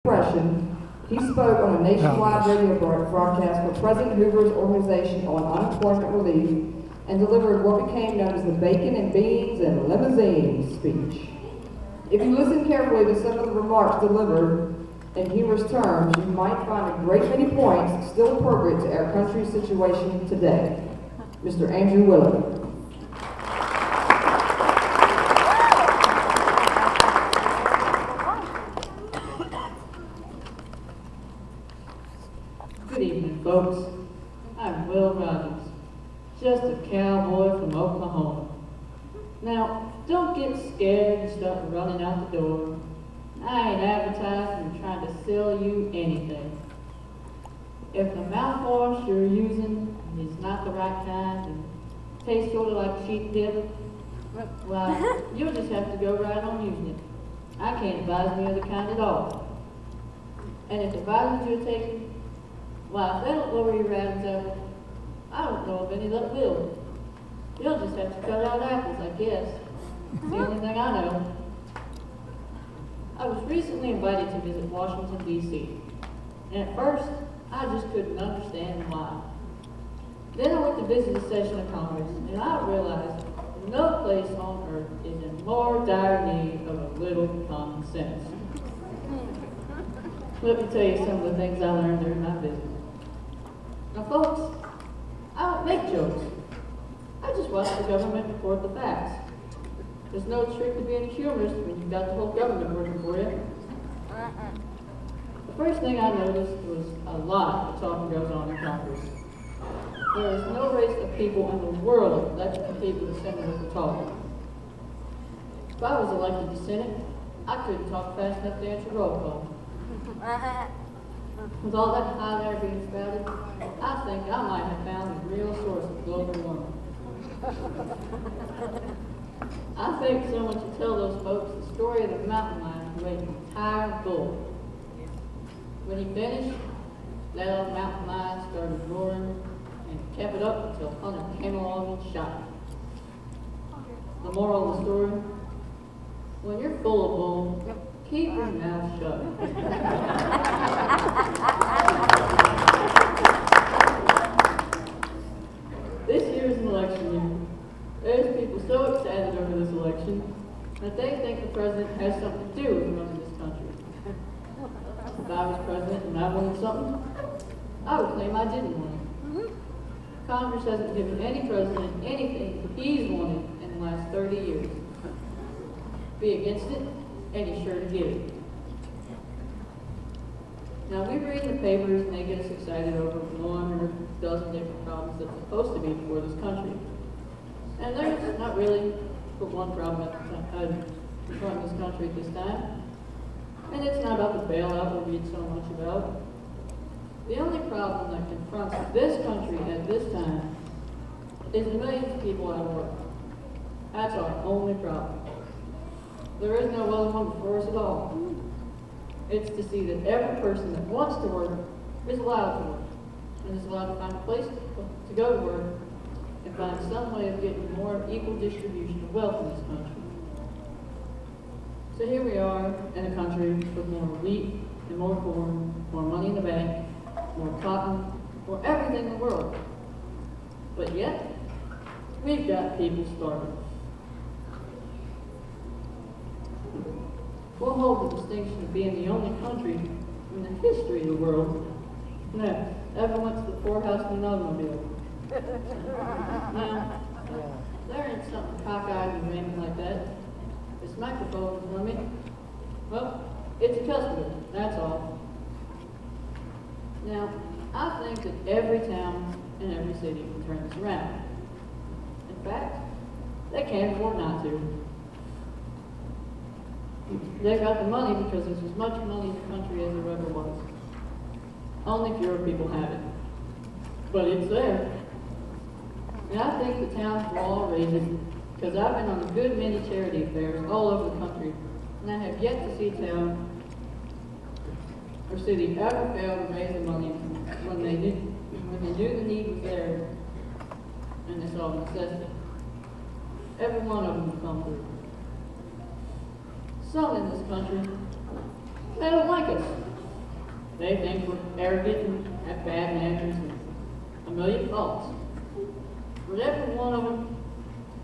Depression, he spoke on a nationwide radio broadcast for President Hoover's organization on unemployment relief and delivered what became known as the bacon and beans and limousine speech. If you listen carefully to some of the remarks delivered in humorous terms, you might find a great many points still appropriate to our country's situation today. Mr. Andrew Willett. Good evening, folks. I'm Will Rogers, just a cowboy from Oklahoma. Now, don't get scared and start running out the door. I ain't advertising or trying to sell you anything. If the mouthwash you're using is not the right kind and tastes sort of like sheep dip, well, you'll just have to go right on using it. I can't advise any other kind at all. And if the vitamins you're taking, well, if they don't lower your appetite, I don't know of any that will. You'll just have to cut out apples, I guess. It's the only thing I know. I was recently invited to visit Washington, D.C. And at first, I just couldn't understand why. Then I went to visit a session of Congress, and I realized that no place on earth is in more dire need of a little common sense. Let me tell you some of the things I learned during my visit. Now, folks, I don't make jokes. I just watch the government report the facts. There's no trick to being humorous when you've got the whole government working for you. The first thing I noticed was a lot of talking goes on in Congress. There is no race of people in the world that can compete with the Senate with the talking. If I was elected to Senate, I couldn't talk fast enough to answer roll call. With all that hot air being spouted, I think I might have found the real source of global warming. I think someone should tell those folks the story of the mountain lion who ate an entire bull. When he finished, that old mountain lion started roaring and kept it up until Hunter came along and shot him. The moral of the story, when you're full of bull, keep your mouth shut. This year's an election year. There's people so excited over this election that they think the president has something to do with running this country. If I was president and I wanted something, I would claim I didn't want it. Congress hasn't given any president anything he's wanted in the last 30 years. Be against it, and he's sure to get it. Now, we read in the papers and they get us excited over one or a dozen different problems that's supposed to be before this country. And there's not really but one problem confronting this country at this time. And it's not about the bailout we read so much about. The only problem that confronts this country at this time is the millions of people out of work. That's our only problem. There is no other one before us at all. It's to see that every person that wants to work is allowed to work, and is allowed to find a place to go to work and find some way of getting more equal distribution of wealth in this country. So here we are in a country with more wheat and more corn, more money in the bank, more cotton, more everything in the world. But yet, we've got people starving. We'll hold the distinction of being the only country in the history of the world that ever went to the poorhouse in an automobile. Now, there ain't something cockeyed and rampant like that. This microphone is for me. Well, it's a customer, that's all. Now, I think that every town and every city can turn this around. In fact, they can't afford not to. They've got the money because there's as much money in the country as there ever was. Only fewer people have it. But it's there. And I think the towns will all raise it because I've been on a good many charity affairs all over the country, and I have yet to see a town or city ever fail to raise the money when they knew the need was there and they saw the necessity. Every one of them will come through. Some in this country, they don't like us. They think we're arrogant and have bad manners and a million faults. But every one of them,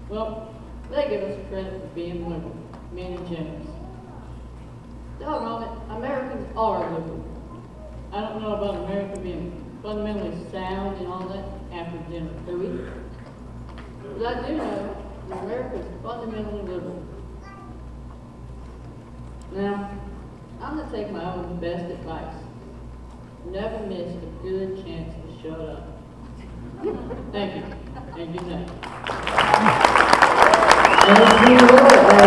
well, they give us credit for being liberal, meaning generous. Doggone it, Americans are liberal. I don't know about America being fundamentally sound and all that after General Dewey, but I do know that America is fundamentally liberal. Now, I'm going to take my own best advice. Never miss a good chance to shut up. Thank you, and good night. Thank you, Will.